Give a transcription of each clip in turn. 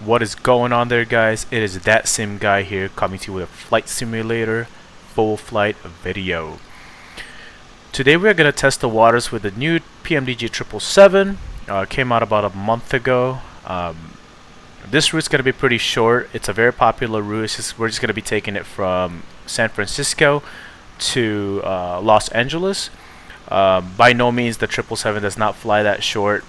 What is going on there, guys? It is That Sim Guy here, coming to you with a flight simulator full flight video. Today we are going to test the waters with the new Pmdg 777. Came out about a month ago. This route's going to be pretty short. It's a very popular route. We're just going to be taking it from San Francisco to Los Angeles. By no means the 777 does not fly that short.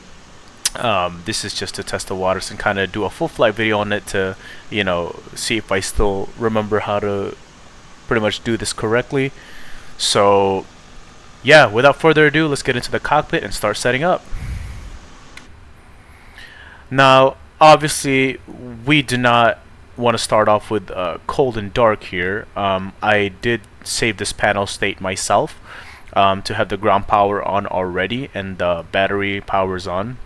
This is just to test the waters and kind of do a full flight video on it to, you know, see if I still remember how to pretty much do this correctly. So yeah, without further ado, let's get into the cockpit and start setting up. Now obviously we do not want to start off with cold and dark here. I did save this panel state myself to have the ground power on already and the battery powers on,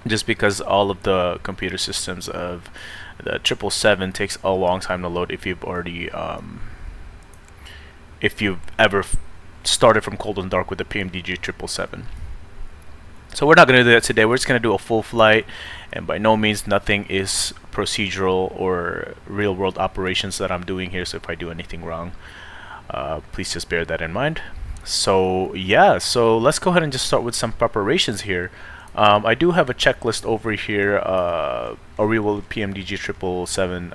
just because all of the computer systems of the 777 takes a long time to load if you've already if you've ever started from cold and dark with the Pmdg 777. So we're not going to do that today. We're just going to do a full flight, and by no means nothing is procedural or real world operations that I'm doing here, so if I do anything wrong, please just bear that in mind. So yeah, so let's go ahead and just start with some preparations here. I do have a checklist over here, a real Pmdg 777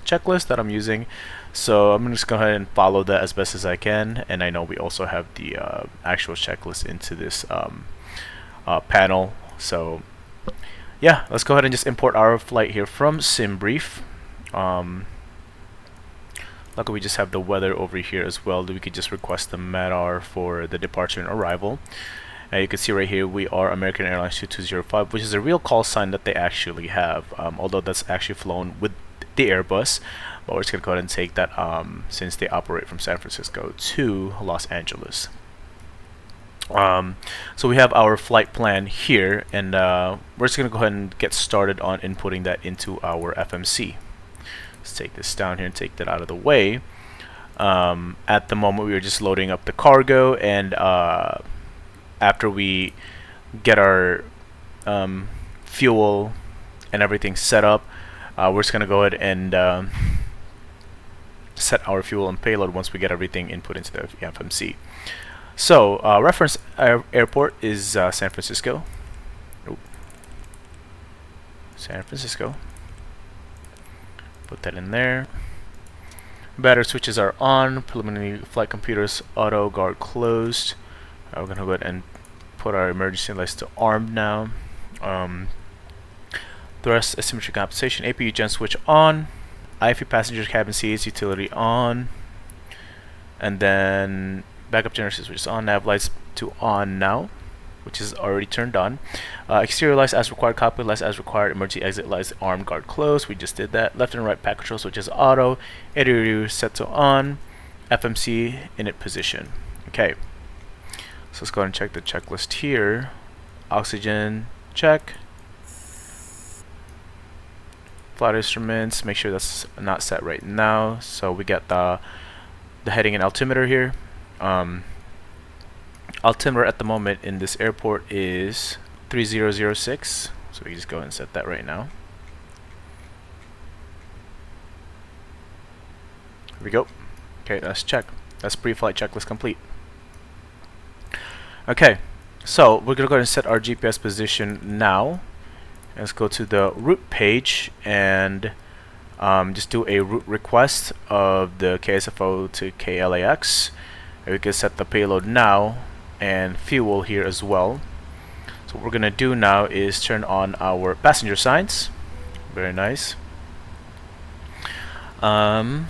checklist that I'm using, so I'm just going to go ahead and follow that as best as I can. And I know we also have the actual checklist into this panel, so yeah, let's go ahead and just import our flight here from SimBrief. Luckily we just have the weather over here as well, that we could just request the MEDAR for the departure and arrival. You can see right here we are American Airlines 2205, which is a real call sign that they actually have, although that's actually flown with the Airbus. But we're just going to go ahead and take that since they operate from San Francisco to Los Angeles. So we have our flight plan here, and we're just going to go ahead and get started on inputting that into our FMC. Let's take this down here and take that out of the way. At the moment we are just loading up the cargo, and after we get our fuel and everything set up, we're just going to go ahead and set our fuel and payload once we get everything input into the FMC. So reference airport is San Francisco. San Francisco. Put that in there. Battery switches are on. Preliminary flight computers auto guard closed. We're going to go ahead and put our emergency lights to armed now. Thrust asymmetry compensation, APU gen switch on. IFE passenger cabin seats utility on. And then backup generator switch is on. Nav lights to on now, which is already turned on. Exterior lights as required, cockpit lights as required, emergency exit lights armed guard closed. We just did that. Left and right pack control switch is auto. ADU set to on. FMC init position. Okay. So let's go ahead and check the checklist here. Oxygen, check. Flight instruments, make sure that's not set right now. So we got the heading and altimeter here. Altimeter at the moment in this airport is 3006. So we just go ahead and set that right now. Here we go. Okay, let's check. That's pre-flight checklist complete. Okay, so we're going to go ahead and set our GPS position now. Let's go to the route page and just do a route request of the Ksfo to KLAX. And we can set the payload now and fuel here as well. So what we're going to do now is turn on our passenger signs. Very nice. Now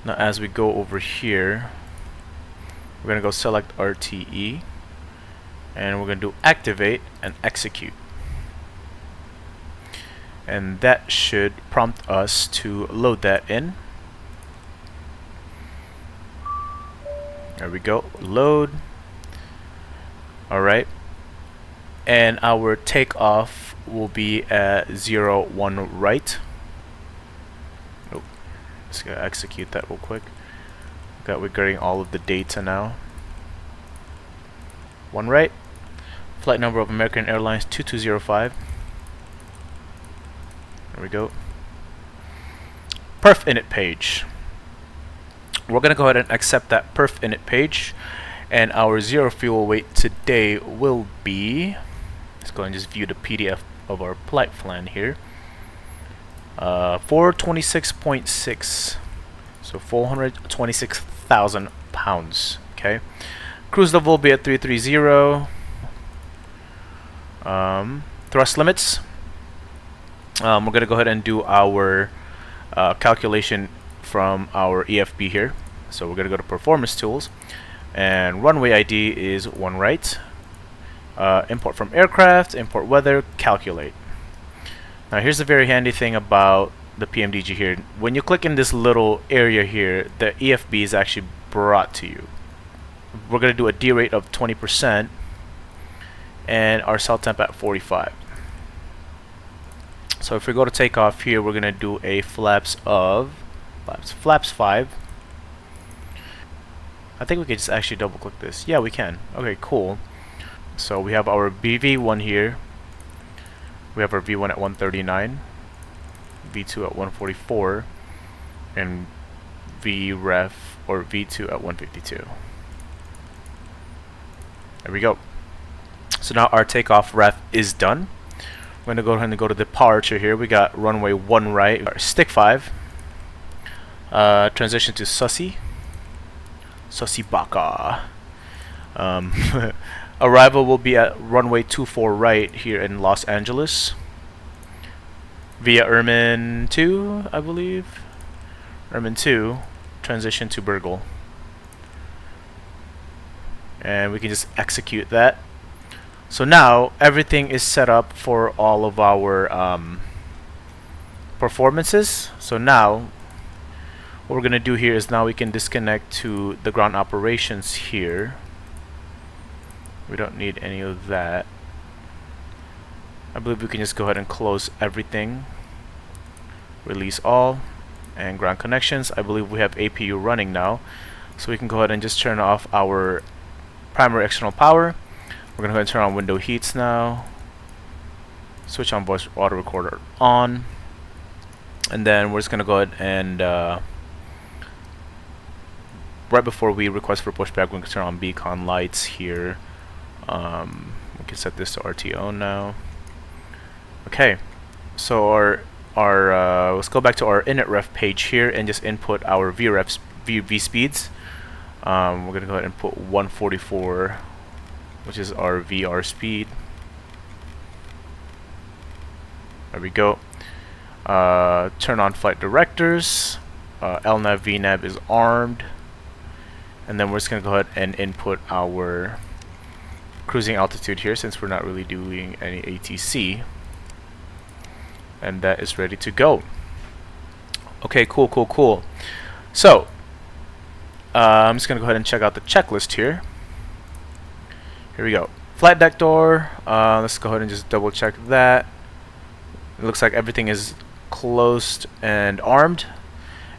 as we go over here, we're going to go select RTE, and we're going to do activate and execute. And that should prompt us to load that in. There we go, load. Alright. And our takeoff will be at 01 right. Oh, just gotta execute that real quick. We're getting all of the data now. 1 right. Flight number of American Airlines 2205. There we go. Perf init page. We're gonna go ahead and accept that perf init page, and our zero fuel weight today will be, let's go and just view the PDF of our flight plan here. 426.6, so 426,000 pounds. Okay, cruise level will be at 330. Thrust limits, we're gonna go ahead and do our calculation from our EFB here. So we're gonna go to performance tools, and runway ID is 1 right. Import from aircraft, import weather, calculate. Now here's the very handy thing about the PMDG here. When you click in this little area here, the EFB is actually brought to you. We're gonna do a D rate of 20% and our cell temp at 45. So if we go to takeoff here, we're gonna do a flaps 5. I think we could just actually double click this. Yeah, we can. Okay, cool. So we have our BV1 here. We have our V1 at 139, V2 at 144, and VREF or V2 at 152. There we go. So now our takeoff ref is done. We're gonna go ahead and go to the departure here. We got runway 1 right, stick 5. Transition to Sussy Baka. Arrival will be at runway 24 right here in Los Angeles via Ermin 2, I believe. Ermin 2, transition to Burgle. And we can just execute that. So now everything is set up for all of our performances. So now what we're going to do here is now we can disconnect to the ground operations here. We don't need any of that. I believe we can just go ahead and close everything. Release all and ground connections. I believe we have APU running now. So we can go ahead and just turn off our primary external power. We're going to go ahead and turn on window heats now. Switch on voice auto recorder on. And then we're just going to go ahead and right before we request for pushback, we're going to turn on beacon lights here. We can set this to RTO now. Okay, so our let's go back to our init ref page here and just input our VREF V speeds. We're going to go ahead and put 144, which is our VR speed. There we go. Turn on flight directors. LNAV, VNAV is armed. And then we're just going to go ahead and input our cruising altitude here since we're not really doing any ATC. And that is ready to go. Okay, cool. So, I'm just going to go ahead and check out the checklist here. Here we go. Flight deck door. Let's go ahead and just double check that. It looks like everything is closed and armed.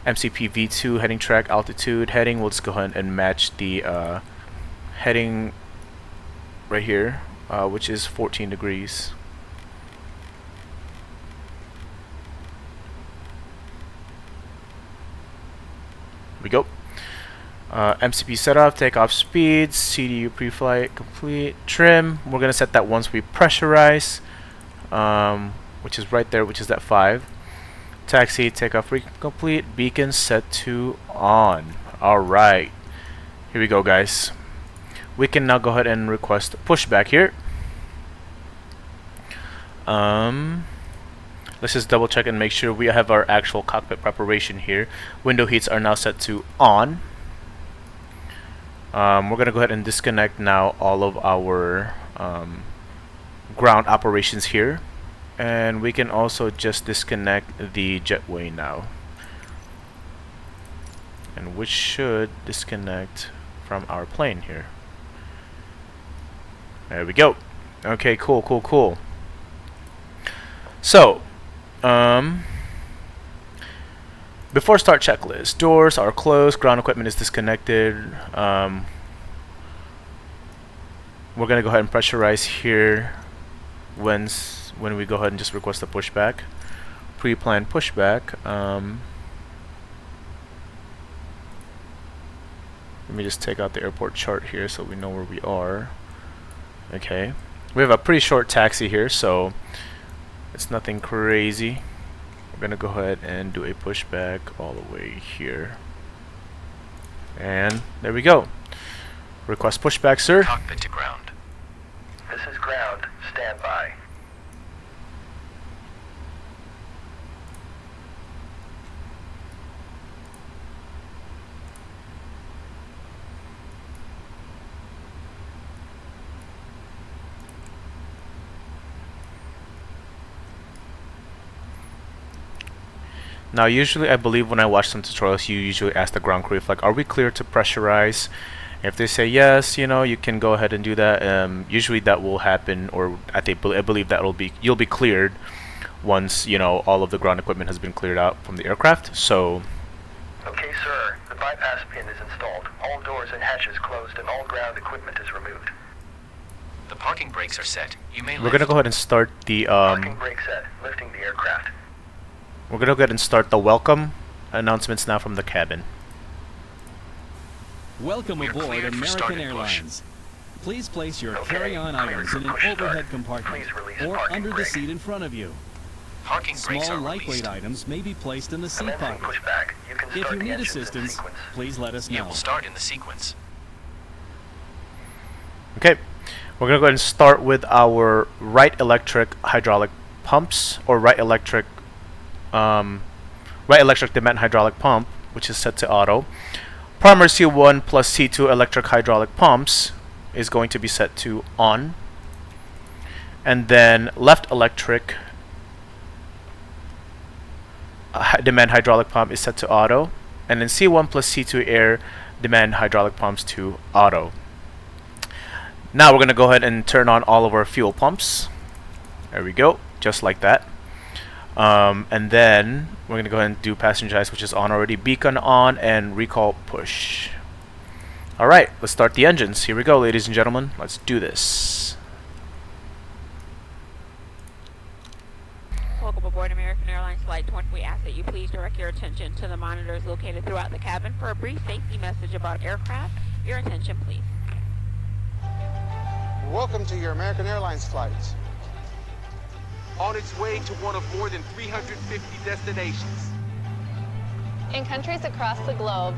MCP V2 heading track altitude heading. We'll just go ahead and match the heading right here, which is 14 degrees. Here we go. MCP setup, takeoff speeds, CDU pre-flight complete, trim. We're gonna set that once we pressurize, which is right there, which is that 5. Taxi, takeoff complete, beacon set to on. Alright, here we go, guys. We can now go ahead and request pushback here. Let's just double check and make sure we have our actual cockpit preparation here. Window heats are now set to on. We're gonna go ahead and disconnect now all of our ground operations here. And we can also just disconnect the jetway now, and which should disconnect from our plane here. There we go. Okay, cool. So, before start checklist, doors are closed, ground equipment is disconnected. We're gonna go ahead and pressurize here when we go ahead and just request a pushback. pre-planned pushback. Let me just take out the airport chart here so we know where we are. Okay, we have a pretty short taxi here, so it's nothing crazy. We're gonna go ahead and do a pushback all the way here. And there we go. Request pushback, sir. Cockpit to ground. This is ground. Stand by. Now usually I believe when I watch some tutorials you usually ask the ground crew if like, are we clear to pressurize? If they say yes, you know, you can go ahead and do that. Usually that will happen, or I believe that you'll be cleared once, you know, all of the ground equipment has been cleared out from the aircraft. So Okay, sir. The bypass pin is installed. All doors and hatches closed and all ground equipment is removed. The parking brakes are set. You may we're gonna go ahead and start the Parking brake set. Lifting the aircraft. we're gonna go ahead and start the welcome announcements now from the cabin. Welcome We are aboard cleared for start American and push. Airlines. Please place your Okay, carry-on cleared items for in an push start. overhead compartment Please release or parking under the brake. seat in front of you. Parking brakes Small, are lightweight released. items may be placed in the seat Commencing pocket. pushback. You can If start you the need engines in assistance, sequence. please let us You know. will start in the sequence. Okay, we're gonna go ahead and start with our right electric hydraulic pumps, or right electric demand hydraulic pump, which is set to auto. Primary C1 plus C2 electric hydraulic pumps is going to be set to on, and then left electric demand hydraulic pump is set to auto, and then C1 plus C2 air demand hydraulic pumps to auto. Now we're going to go ahead and turn on all of our fuel pumps. There we go, just like that. And then we're going to go ahead and do passenger ice, which is on already, beacon on, and recall push. Alright, let's start the engines. Here we go, ladies and gentlemen. Let's do this. Welcome aboard American Airlines Flight 20. We ask that you please direct your attention to the monitors located throughout the cabin for a brief safety message about aircraft. Your attention, please. Welcome to your American Airlines flight. On its way to one of more than 350 destinations. In countries across the globe.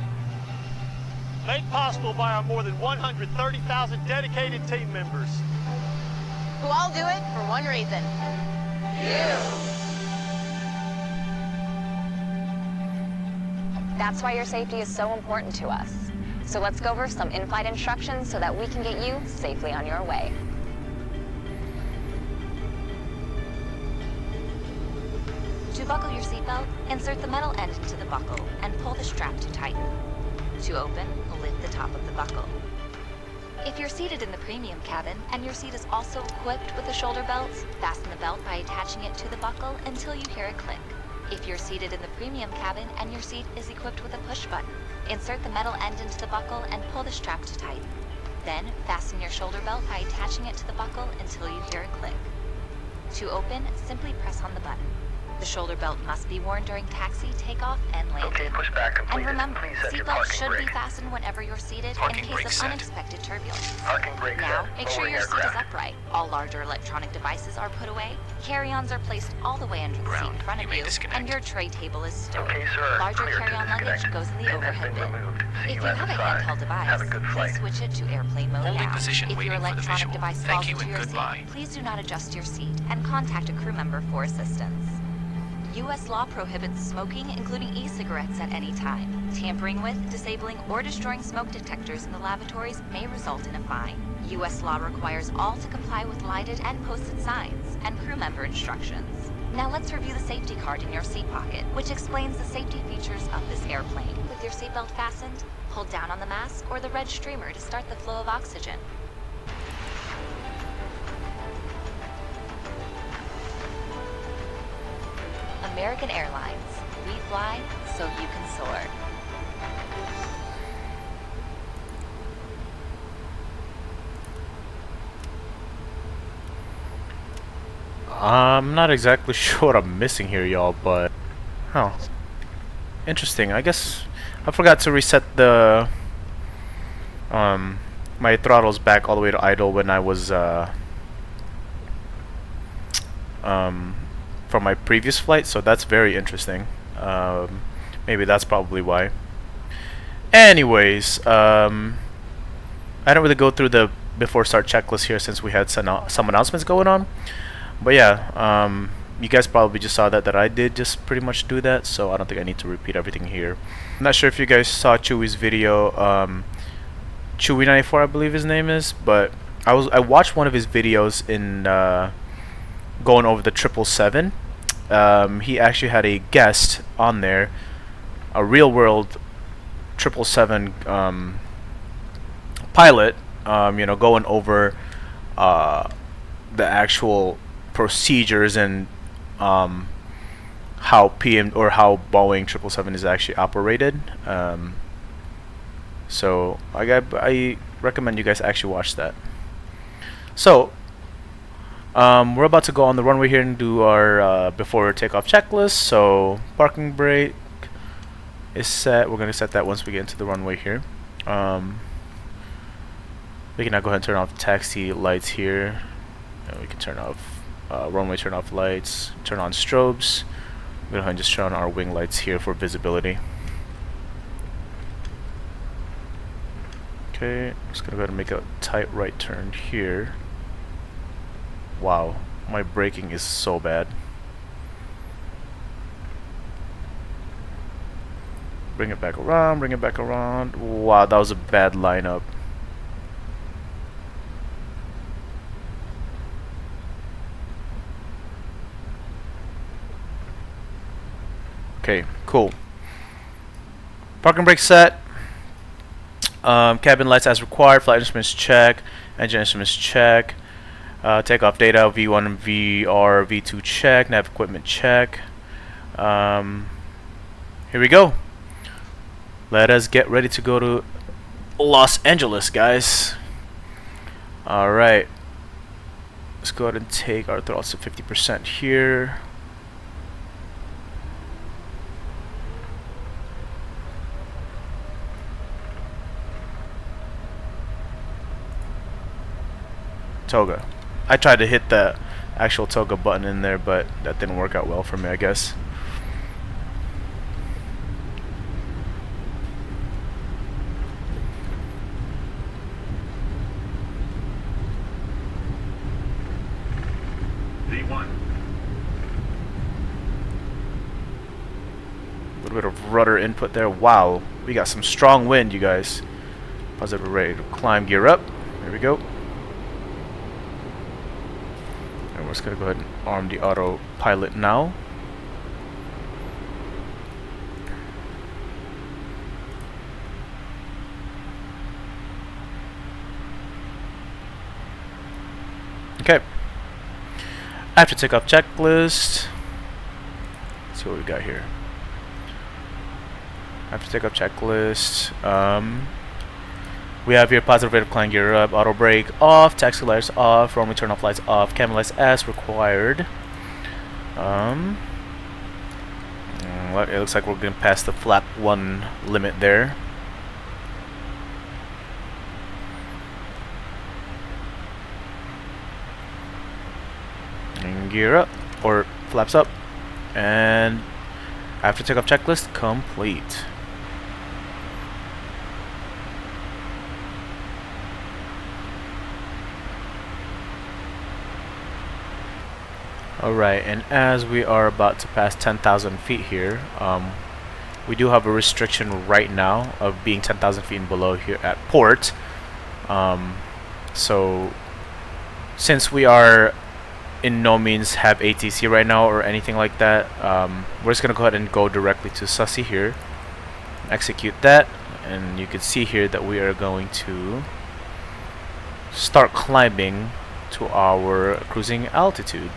Made possible by our more than 130,000 dedicated team members. Who all do it for one reason. You! That's why your safety is so important to us. So let's go over some in-flight instructions so that we can get you safely on your way. To buckle your seatbelt, insert the metal end into the buckle and pull the strap to tighten. To open, lift the top of the buckle. If you're seated in the premium cabin and your seat is also equipped with a shoulder belt, fasten the belt by attaching it to the buckle until you hear a click. If you're seated in the premium cabin and your seat is equipped with a push button, insert the metal end into the buckle and pull the strap to tighten. Then, fasten your shoulder belt by attaching it to the buckle until you hear a click. To open, simply press on the button. The shoulder belt must be worn during taxi, takeoff, and landing. Okay, pushback completed. And remember, Please set your seatbelts parking should brake. be fastened whenever you're seated Parking in brake case of set. unexpected turbulence. Parking brake Now, set. make sure Lowering your seat is aircraft. upright. All larger electronic devices are put away. Carry-ons are placed all the way under the seat Ground. in front You of may you, disconnect. and your tray table is stowed. Okay, sir. Larger Clear to carry-on luggage disconnect. goes in the Pin has overhead been bin. removed. See If you you at have the a side. handheld Have a device, good please flight. switch it to airplane mode Holding now. position, If your waiting for the electronic visual. device Thank falls you into and your goodbye. seat, please do not adjust your seat and contact a crew member for assistance. U.S. law prohibits smoking, including e-cigarettes, at any time. Tampering with, disabling, or destroying smoke detectors in the lavatories may result in a fine. U.S. law requires all to comply with lighted and posted signs and crew member instructions. Now let's review the safety card in your seat pocket, which explains the safety features of this airplane. With your seatbelt fastened, hold down on the mask or the red streamer to start the flow of oxygen. American Airlines. We fly so you can soar. I'm not exactly sure what I'm missing here, y'all, but interesting. I guess I forgot to reset the my throttles back all the way to idle when I was from my previous flight, so that's very interesting. Maybe that's probably why. Anyways, I don't really go through the before start checklist here since we had some announcements going on. But yeah, you guys probably just saw that I did just pretty much do that, so I don't think I need to repeat everything here. I'm not sure if you guys saw Chewy's video, Chewy94 I believe his name is, but I watched one of his videos in going over the 777. He actually had a guest on there, a real world 777 pilot, you know, going over the actual procedures and how Boeing 777 is actually operated. So I recommend you guys actually watch that. So we're about to go on the runway here and do our before takeoff checklist. So parking brake is set. We're going to set that once we get into the runway here. We can now go ahead and turn off taxi lights here. And we can turn off runway turn off lights, turn on strobes. We're going to go ahead and just turn on our wing lights here for visibility. Okay, just going to go ahead and make a tight right turn here. Wow, my braking is so bad. Bring it back around, bring it back around. Wow, that was a bad lineup. Okay, cool. Parking brake set. Cabin lights as required. Flight instruments check. Engine instruments check. Takeoff data V1 and VR V2 check. Nav equipment check. Here we go. Let us get ready to go to Los Angeles, guys. Alright. Let's go ahead and take our throttles to 50% here. Toga. I tried to hit the actual toga button in there, but that didn't work out well for me, I guess. V1. A little bit of rudder input there. Wow, we got some strong wind, you guys. Positive, ready to climb, gear up. There we go. We're just going to go ahead and arm the autopilot now. Okay. After takeoff checklist. Let's see what we got here. After takeoff checklist. We have here positive rate of climb, gear up, auto brake off, taxi lights off, runway turn off lights off, cabin lights as required. It looks like we're going to pass the flap 1 limit there. And gear up, or flaps up. And after takeoff checklist complete. Alright, and as we are about to pass 10,000 feet here, we do have a restriction right now of being 10,000 feet and below here at port. So, since we are in no means have ATC right now or anything like that, we're just going to go ahead and go directly to Sussy here. Execute that, and you can see here that we are going to start climbing to our cruising altitude.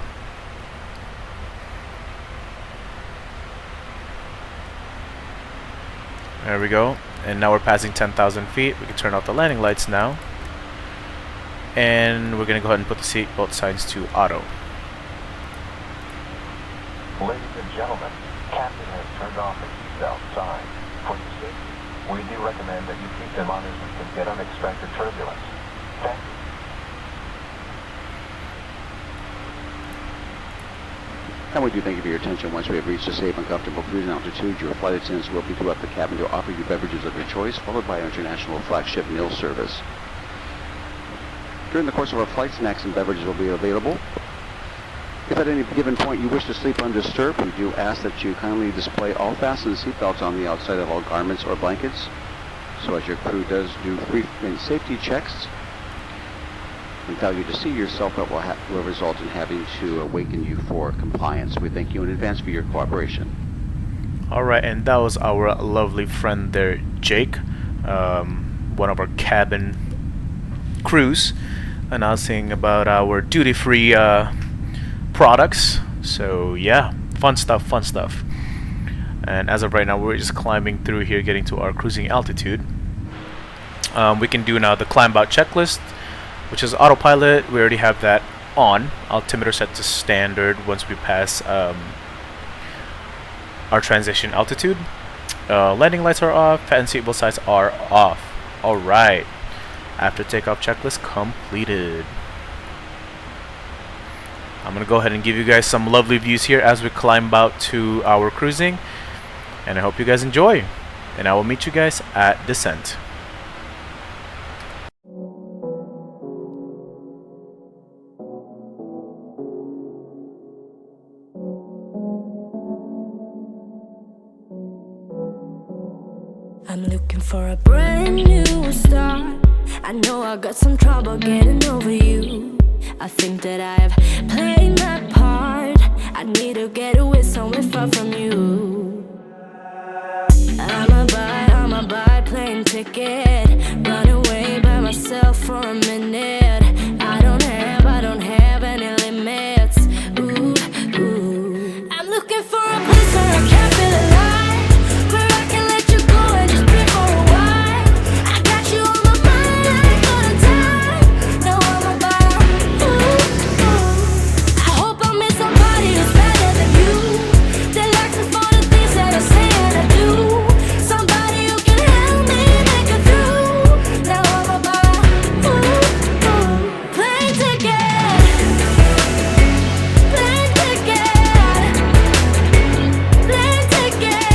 There we go, and now we're passing 10,000 feet. We can turn off the landing lights now, and we're gonna go ahead and put the seatbelt signs to auto. Ladies and gentlemen, Captain has turned off the seatbelt sign. For your safety, we do recommend that you keep them on as we can get unexpected turbulence. Thank you. And we do thank you for your attention. Once we have reached a safe and comfortable cruising altitude, your flight attendants will be throughout the cabin to offer you beverages of your choice, followed by our international flagship meal service. During the course of our flight, snacks and beverages will be available. If at any given point you wish to sleep undisturbed, we do ask that you kindly display all fastened seatbelts on the outside of all garments or blankets, so as your crew does do frequent safety checks and fail you to see yourself, that will result in having to awaken you for compliance. We thank you in advance for your cooperation. Alright, and that was our lovely friend there, Jake, one of our cabin crews, announcing about our duty-free products. So yeah, fun stuff, fun stuff. And as of right now, we're just climbing through here, getting to our cruising altitude. We can do now the climb out checklist, which is autopilot. We already have that on. Altimeter set to standard once we pass our transition altitude. Landing lights are off, and seatbelt signs are off. Alright, after takeoff checklist completed. I'm gonna go ahead and give you guys some lovely views here as we climb out to our cruising, and I hope you guys enjoy, and I will meet you guys at descent. I'm looking for a brand new start. I know I got some trouble getting over you. I think that I've played my part. I need to get away somewhere far from you. I'ma buy plane ticket, run away by myself for a minute. I don't have any limits. Ooh, ooh. I'm looking for a place where I can feel alive, where I can let you go and just be for a while. I got you on my mind, I ain't gonna die. No, I'ma buy. Ooh, ooh. I hope I meet somebody who's better than you, that likes me for the things that I say and I do. Somebody who can help me make it through. Now I'ma buy. Ooh, ooh. Plane ticket, plane ticket, plane ticket.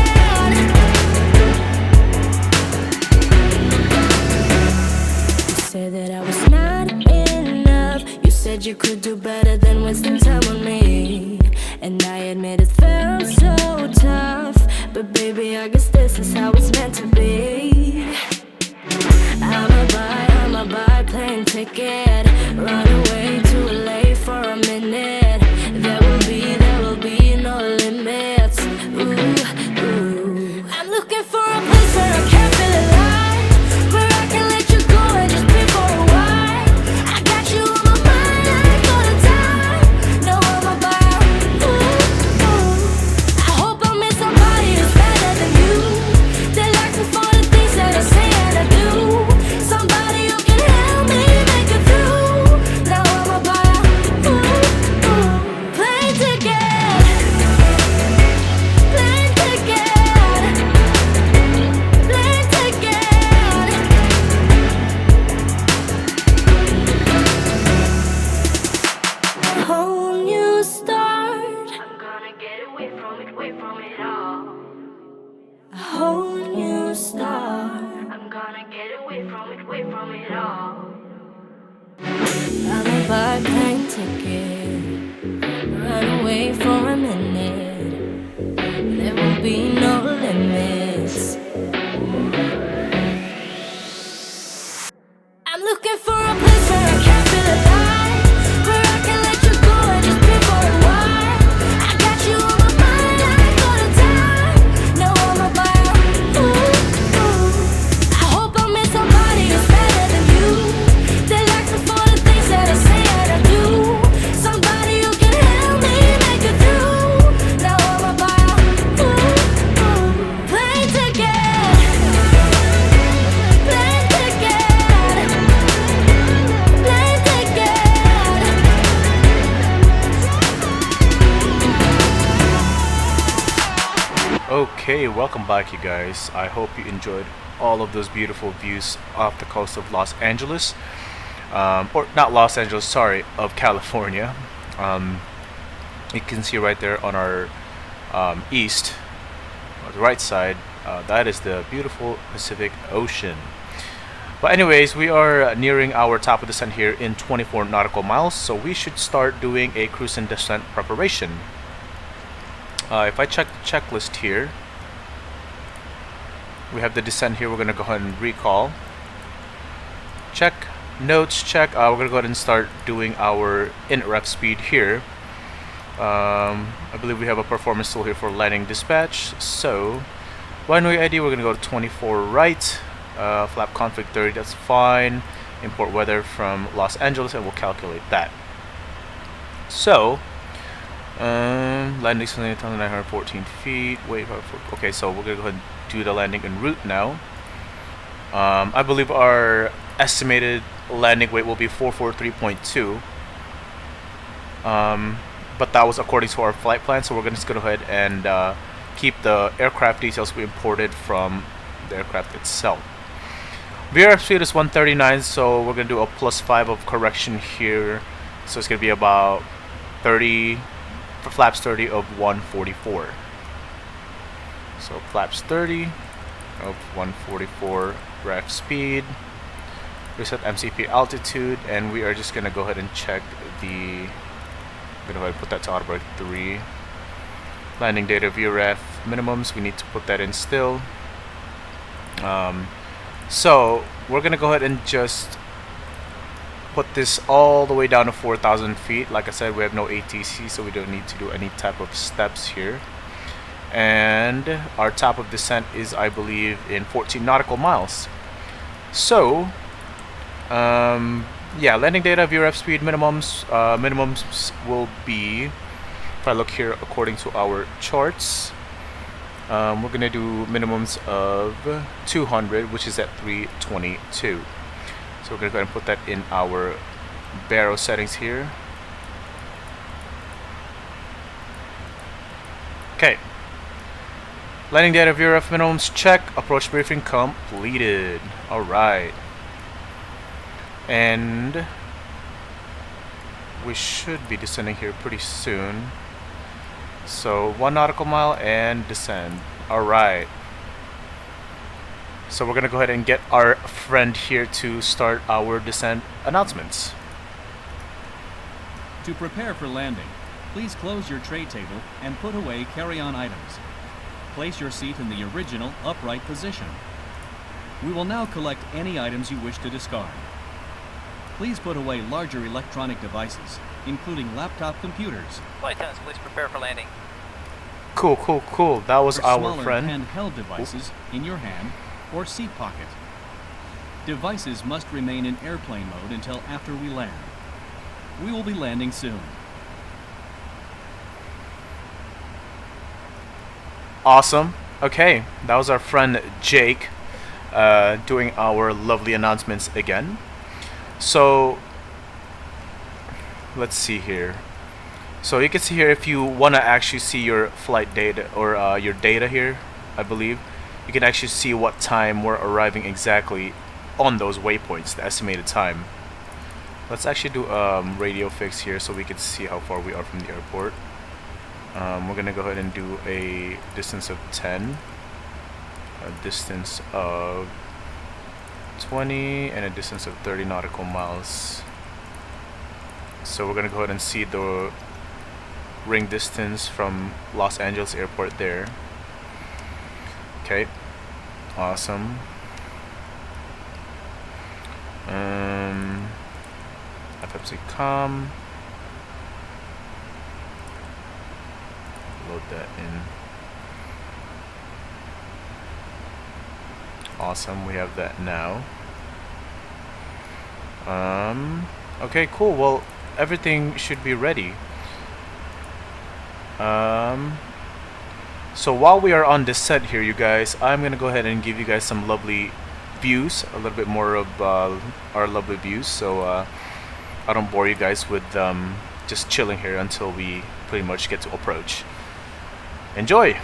You said that I was not enough. You said you could do better than wasting time on me, and I admit it felt so tough. But baby, I guess this is how it's meant to be. I'ma buy plane ticket, run away to LA for a minute. There will be no limits. Ooh, ooh. I'm looking for a place where I can feel alive, where I can let you go and just be for a while. I got you on my mind, I ain't gonna die. No, I'ma buy. Ooh, ooh. I hope I meet somebody who's better than you, that likes me for the things that I say and I do. Somebody who can help me make it through. Now I'ma buy. Ooh, ooh. Plane ticket, plane ticket, plane ticket. A whole new start. I'm gonna get away from it all. A whole new start. I'm gonna get away from it all. I'ma buy a plane ticket, run away for a minute. There will be no limits. I'm looking for a place where I can feel alive, where I can let you go and just be for a while. I got you on my mind, I ain't gonna die. No, I'ma buy. Ooh, ooh. I hope I meet somebody who's better than you, that likes me for the things that I say and I do. Somebody who can help me make it through. Okay, welcome back you guys. I hope you enjoyed all of those beautiful views off the coast of Los Angeles. Or not Los Angeles, sorry, of California. You can see right there on our east, on the right side, that is the beautiful Pacific Ocean. But anyways, we are nearing our top of descent here in 24 nautical miles, so we should start doing a cruise and descent preparation. If I check the checklist here, we have the descent here. We're going to go ahead and recall. Check. Notes, check. We're going to go ahead and start doing our in-ref speed here. I believe we have a performance tool here for landing dispatch. So, runway ID, we're going to go to 24 right. Flap config 30, that's fine. Import weather from Los Angeles, and we'll calculate that. So, landing distance 914 feet. Wait, okay, so we're gonna go ahead and do the landing en route now. I believe our estimated landing weight will be 443.2. But that was according to our flight plan, so we're just gonna go ahead and keep the aircraft details we imported from the aircraft itself. VRF speed is 139, so we're gonna do a +5 of correction here. So it's gonna be about 30. For flaps 30 of 144. So flaps 30 of 144 ref speed. Reset MCP altitude, and we are just gonna go ahead and check the. I'm gonna go ahead and put that to autobreak 3. Landing data VRF minimums. We need to put that in still. So we're gonna go ahead and just put this all the way down to 4,000 feet. Like I said, we have no ATC, so we don't need to do any type of steps here. And our top of descent is, I believe, in 14 nautical miles. So, yeah, landing data, VRF speed minimums. Minimums will be, if I look here according to our charts, we're gonna do minimums of 200, which is at 322. So we're going to go ahead and put that in our baro settings here. Okay. Landing data VRF minimums check. Approach briefing completed. Alright. And we should be descending here pretty soon. So 1 nautical mile and descend. Alright. So we're going to go ahead and get our friend here to start our descent announcements. To prepare for landing, please close your tray table and put away carry-on items. Place your seat in the original upright position. We will now collect any items you wish to discard. Please put away larger electronic devices, including laptop computers. Flight attendants, please prepare for landing. Cool, cool, cool. That was Your our smaller friend. handheld devices in your hand or seat pocket. Devices must remain in airplane mode until after we land. We will be landing soon. Awesome. Okay, that was our friend Jake doing our lovely announcements again. So let's see here. So you can see here, if you want to actually see your flight data or your data here, I believe, you can actually see what time we're arriving exactly on those waypoints, the estimated time. Let's actually do radio fix here so we can see how far we are from the airport. We're gonna go ahead and do a distance of 10, a distance of 20, and a distance of 30 nautical miles. So we're gonna go ahead and see the ring distance from Los Angeles airport there. Okay, awesome. FFC com. Load that in. Awesome, we have that now. Okay, cool. Well, everything should be ready. So while we are on descent here, you guys, I'm gonna go ahead and give you guys some lovely views, a little bit more of our lovely views, so I don't bore you guys with just chilling here until we pretty much get to approach. Enjoy!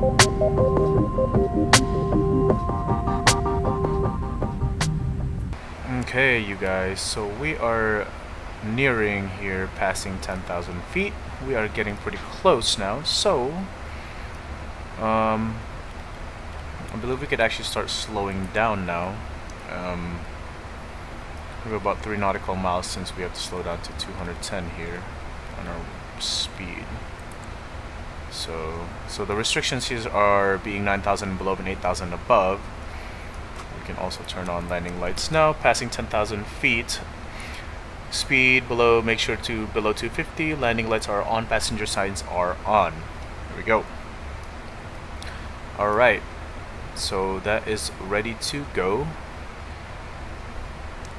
Okay, you guys, so we are nearing here, passing 10,000 feet. We are getting pretty close now, so I believe we could actually start slowing down now. We're about 3 nautical miles since we have to slow down to 210 here on our speed. So the restrictions here are being 9,000 below and 8,000 above. We can also turn on landing lights now, passing 10,000 feet. Speed below, make sure to below 250. Landing lights are on, passenger signs are on. There we go. Alright, so that is ready to go.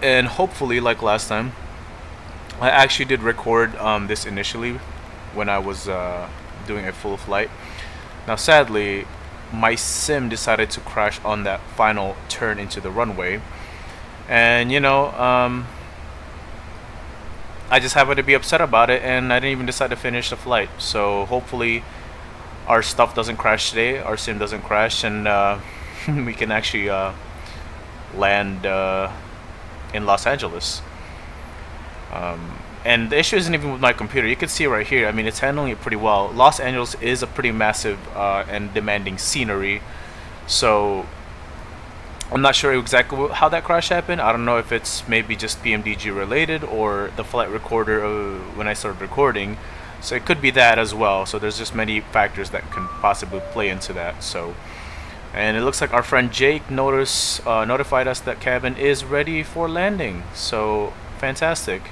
And hopefully, like last time, I actually did record this initially when I was doing a full flight. Now sadly, my sim decided to crash on that final turn into the runway, and you know, I just happened to be upset about it, and I didn't even decide to finish the flight. So hopefully our stuff doesn't crash today, our sim doesn't crash, and we can actually land in Los Angeles. And the issue isn't even with my computer. You can see right here, I mean, it's handling it pretty well. Los Angeles is a pretty massive and demanding scenery, so I'm not sure exactly how that crash happened. I don't know if it's maybe just Pmdg related or the flight recorder when I started recording. So it could be that as well. So there's just many factors that can possibly play into that. So, and it looks like our friend Jake notified us that cabin is ready for landing. So fantastic.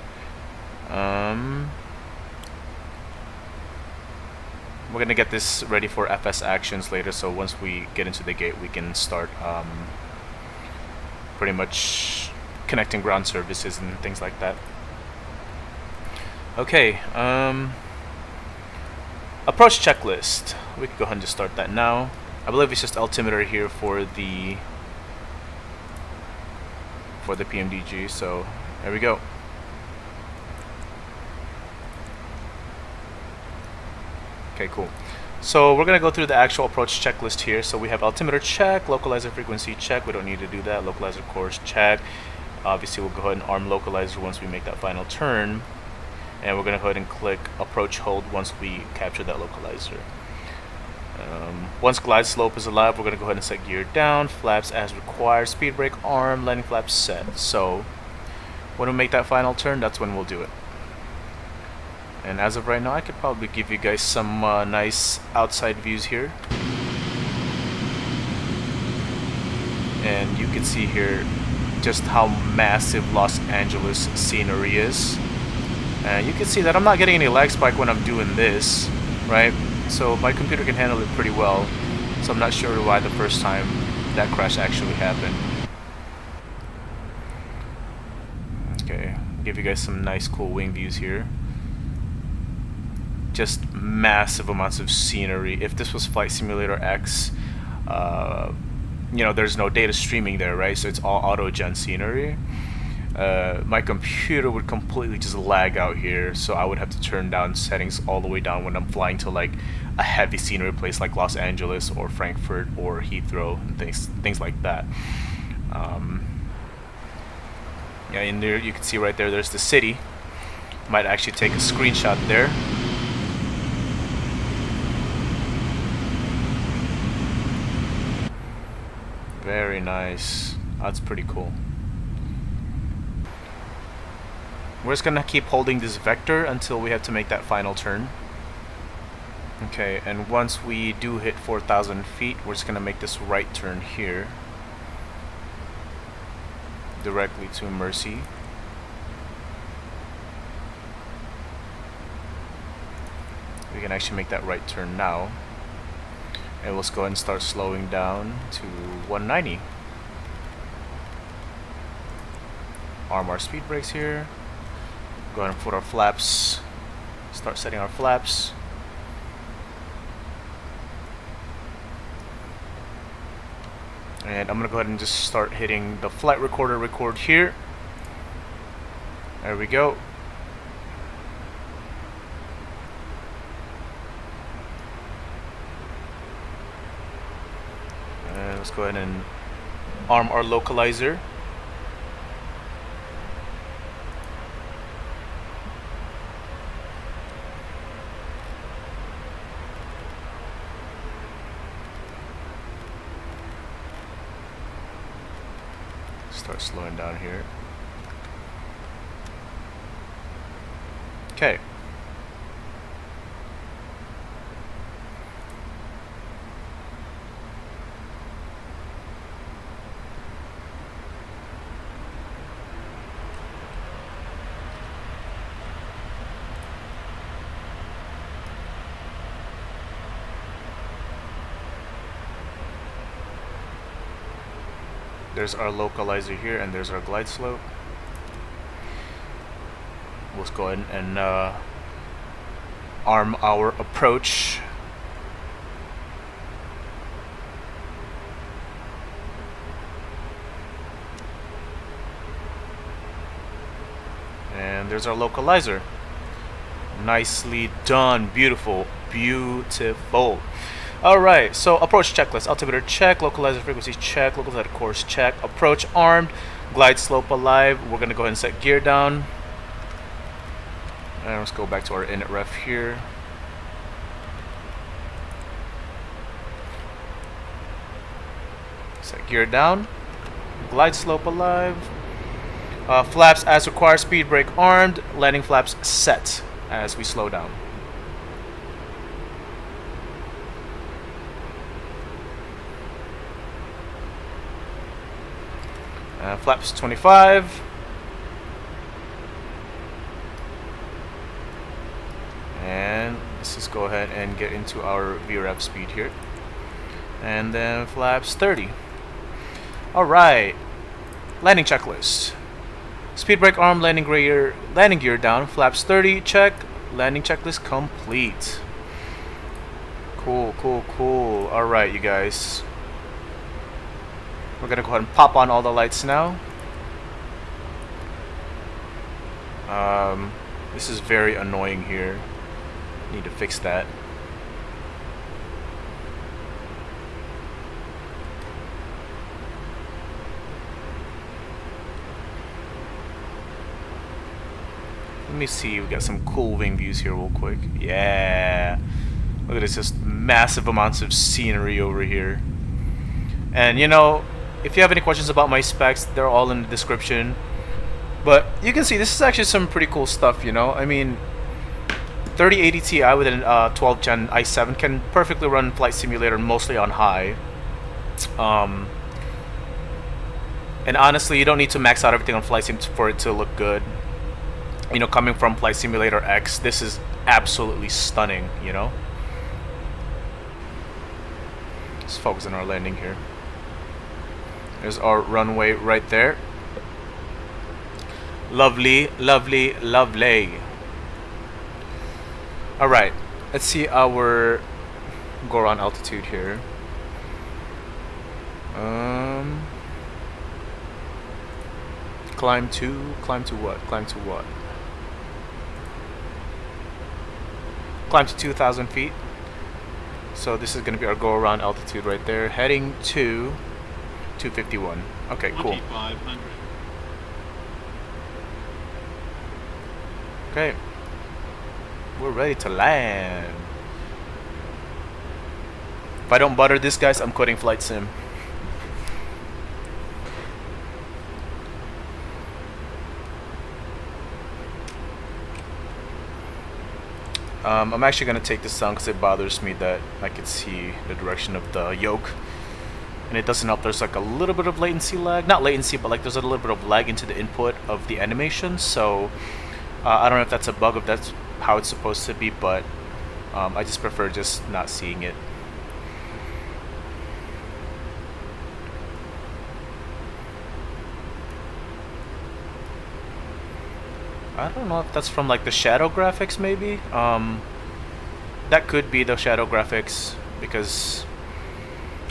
We're gonna get this ready for FS actions later, so once we get into the gate we can start pretty much connecting ground services and things like that. Okay, approach checklist. We can go ahead and just start that now. I believe it's just altimeter here for the Pmdg, so there we go. Okay, cool. So we're gonna go through the actual approach checklist here. So we have altimeter check, localizer frequency check. We don't need to do that. Localizer course check. Obviously, we'll go ahead and arm localizer once we make that final turn, and we're gonna go ahead and click approach hold once we capture that localizer. Once glide slope is alive, we're gonna go ahead and set gear down, flaps as required, speed brake arm, landing flaps set. So when we make that final turn, that's when we'll do it. And as of right now, I could probably give you guys some nice outside views here. And you can see here just how massive Los Angeles scenery is. And you can see that I'm not getting any lag spike when I'm doing this, right? So my computer can handle it pretty well. So I'm not sure why the first time that crash actually happened. Okay, give you guys some nice cool wing views here. Just massive amounts of scenery. If this was Flight Simulator X, you know, there's no data streaming there, right? So it's all auto-gen scenery. My computer would completely just lag out here, so I would have to turn down settings all the way down when I'm flying to like a heavy scenery place like Los Angeles or Frankfurt or Heathrow and things like that. Yeah, in there you can see right there, there's the city. Might actually take a screenshot there. Very nice. That's pretty cool. We're just gonna keep holding this vector until we have to make that final turn. Okay, and once we do hit 4,000 feet, we're just gonna make this right turn here, directly to Mercy. We can actually make that right turn now. And let's go ahead and start slowing down to 190. Arm our speed brakes here. Go ahead and put our flaps. Start setting our flaps. And I'm gonna go ahead and just start hitting the flight recorder record here. There we go. let's go ahead and arm our localizer. Start slowing down here. Okay. There's our localizer here, and there's our glide slope. Let's go ahead and arm our approach. And there's our localizer. Nicely done. Beautiful. Beautiful. Alright, so approach checklist. Altimeter check, localizer frequency check, localizer course check, approach armed, glide slope alive. We're going to go ahead and set gear down. And let's go back to our init ref here. Set gear down, glide slope alive. Flaps as required, speed brake armed, landing flaps set as we slow down. Flaps 25. And let's just go ahead and get into our VREF speed here. And then flaps 30. Alright. Landing checklist. Speed brake arm, landing gear down, flaps 30, check. Landing checklist complete. Cool, cool, cool. Alright, you guys. We're gonna go ahead and pop on all the lights now. This is very annoying here. Need to fix that. Let me see, we got some cool wing views here real quick. Yeah. Look at this, just massive amounts of scenery over here. And you know, if you have any questions about my specs, they're all in the description. But you can see this is actually some pretty cool stuff, you know. I mean, 3080 Ti with an 12th gen i7 can perfectly run Flight Simulator mostly on high. And honestly, you don't need to max out everything on Flight Sim for it to look good. You know, coming from Flight Simulator X, this is absolutely stunning, you know. Let's focus on our landing here. There's our runway right there. Lovely, lovely, lovely. Alright, let's see our go around altitude here. Climb to what? Climb to what? Climb to 2,000 feet. So this is going to be our go around altitude right there. Heading to 251. Okay, cool. Okay. We're ready to land. If I don't butter this, guys, I'm quitting Flight Sim. I'm actually going to take this down because it bothers me that I can see the direction of the yoke. And it doesn't help, there's like a little bit of latency lag. Not latency, but like there's a little bit of lag into the input of the animation. So I don't know if that's a bug, if that's how it's supposed to be, but I just prefer just not seeing it. I don't know if that's from like the shadow graphics maybe. That could be the shadow graphics, because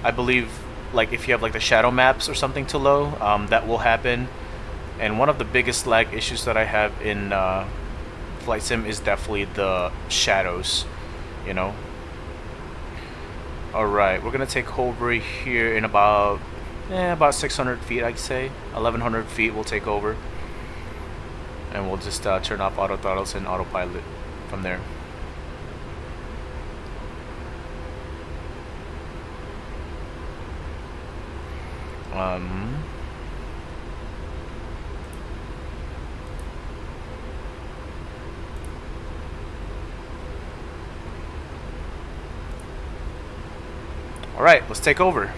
I believe like if you have like the shadow maps or something too low, that will happen. And one of the biggest lag issues that I have in Flight Sim is definitely the shadows, you know. Alright, we're gonna take over here in about 600 feet, I'd say. 1100 feet we'll take over. And we'll just turn off auto throttles and autopilot from there. Alright, let's take over.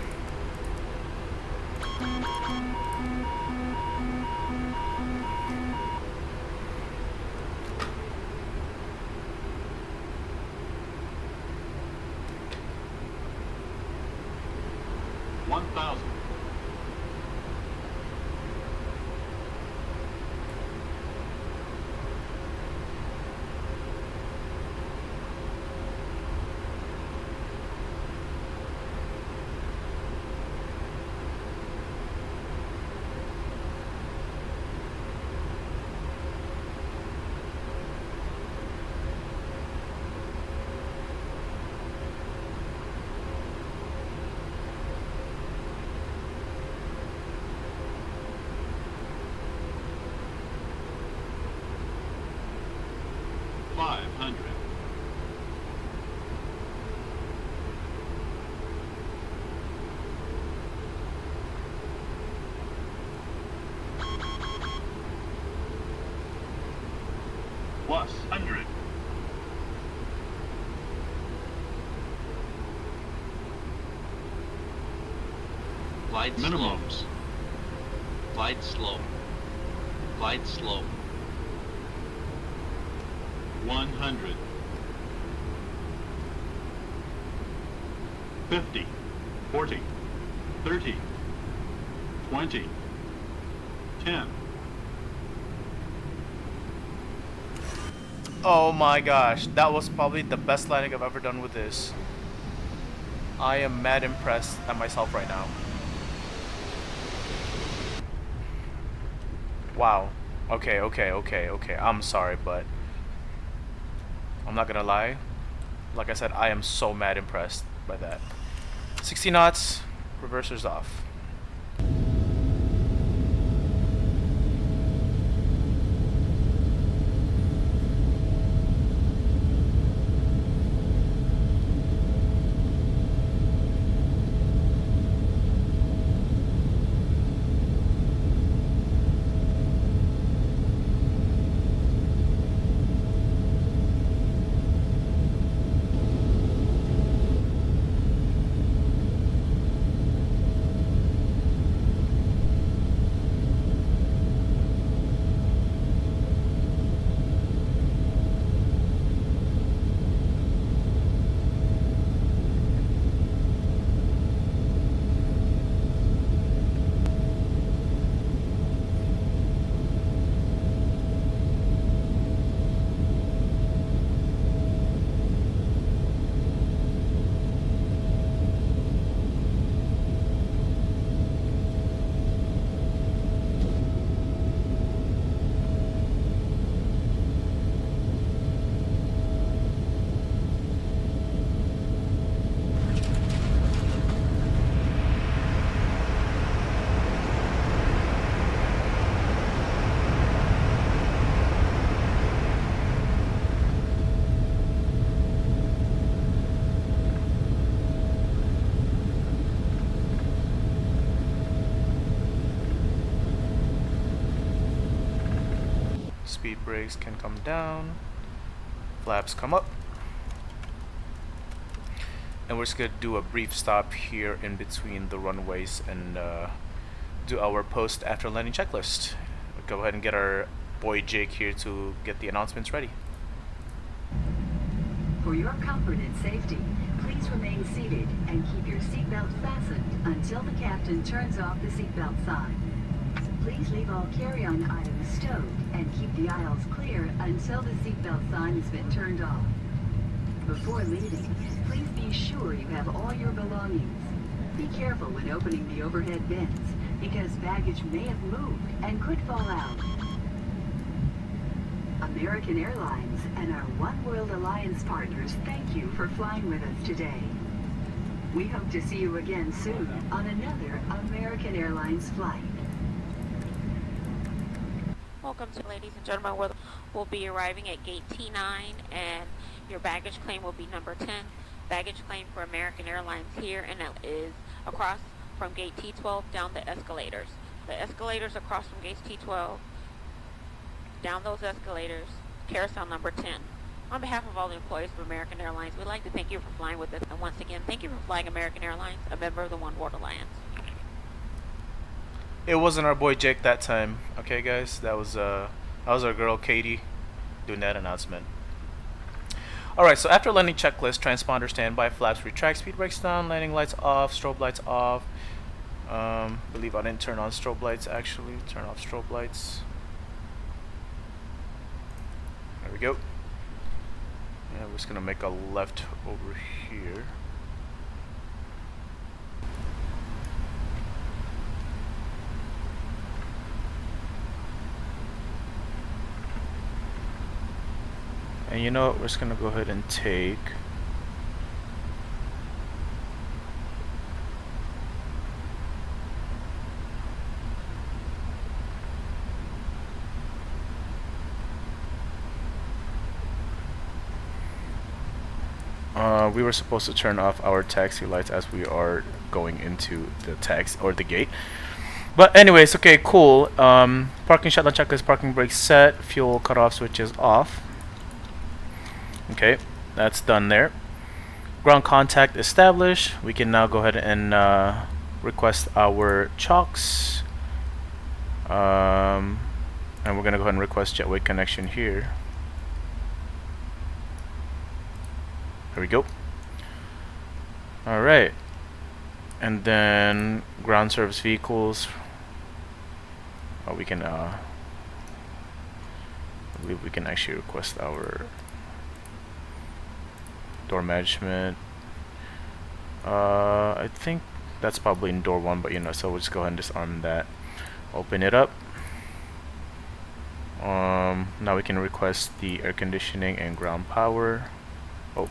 Plus 100. Glide Minimums. slow. Glide slow. Glide slow. 100. 50. 40. 30. 20. 10. Oh my gosh, that was probably the best landing I've ever done with this. I am mad impressed at myself right now. Wow. Okay. I'm sorry, but I'm not gonna lie. Like I said, I am so mad impressed by that. 60 knots, reversers off. Speed brakes can come down, flaps come up, and we're just gonna do a brief stop here in between the runways and do our post after landing checklist. We'll go ahead and get our boy Jake here to get the announcements ready. For your comfort and safety, please remain seated and keep your seatbelt fastened until the captain turns off the seatbelt sign. Please leave all carry-on items stowed and keep the aisles clear until the seatbelt sign has been turned off. Before leaving, please be sure you have all your belongings. Be careful when opening the overhead bins, because baggage may have moved and could fall out. American Airlines and our One World Alliance partners thank you for flying with us today. We hope to see you again soon on another American Airlines flight. Welcome to, ladies and gentlemen. We'll be arriving at gate T9, and your baggage claim will be number 10. Baggage claim for American Airlines here, and it is across from gate T12 down the escalators. The escalators across from gate T12, down those escalators, carousel number 10. On behalf of all the employees of American Airlines, we'd like to thank you for flying with us. And once again, thank you for flying American Airlines, a member of the One World Alliance. It wasn't our boy Jake that time. Okay, guys, that was our girl Katie doing that announcement. Alright, so after landing checklist, transponder standby, flaps retract, speed brakes down, landing lights off, strobe lights off. Believe I didn't turn on strobe lights actually. Turn off strobe lights. There we go. Yeah, we're just gonna make a left over here. And you know what, we're just gonna go ahead and take we were supposed to turn off our taxi lights as we are going into the taxi or the gate. But anyways, okay, cool. Parking shutdown checklist, parking brakes set, fuel cutoff switch is off. Okay, that's done there. Ground contact established. We can now go ahead and request our chocks. And we're gonna go ahead and request jetway connection here. There we go. Alright. And then ground service vehicles. Oh, we can I believe we can actually request our door management. I think that's probably in door 1, but you know, so we'll just go ahead and disarm that. Open it up. Now we can request the air conditioning and ground power. Oh,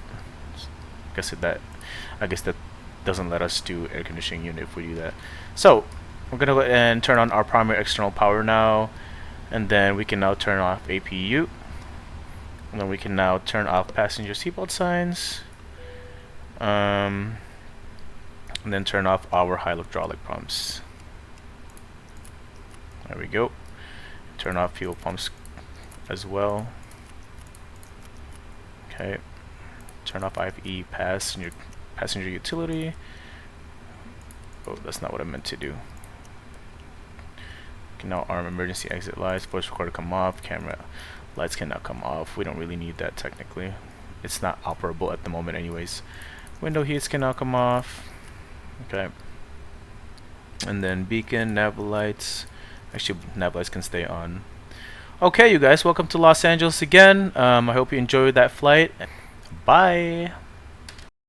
I guess that doesn't let us do air conditioning unit if we do that. So we're gonna go ahead and turn on our primary external power now, and then we can now turn off APU, and then we can now turn off passenger seatbelt signs, and then turn off our hydraulic pumps. There we go. Turn off fuel pumps as well. Okay. Turn off IFE passenger utility. Oh, that's not what I meant to do. Can now arm emergency exit lights. Voice recorder come off. Camera lights can now come off. We don't really need that technically. It's not operable at the moment anyways. Window heats can now come off. Okay. And then beacon, nav lights. Actually, nav lights can stay on. Okay, you guys, welcome to Los Angeles again. I hope you enjoyed that flight. Bye.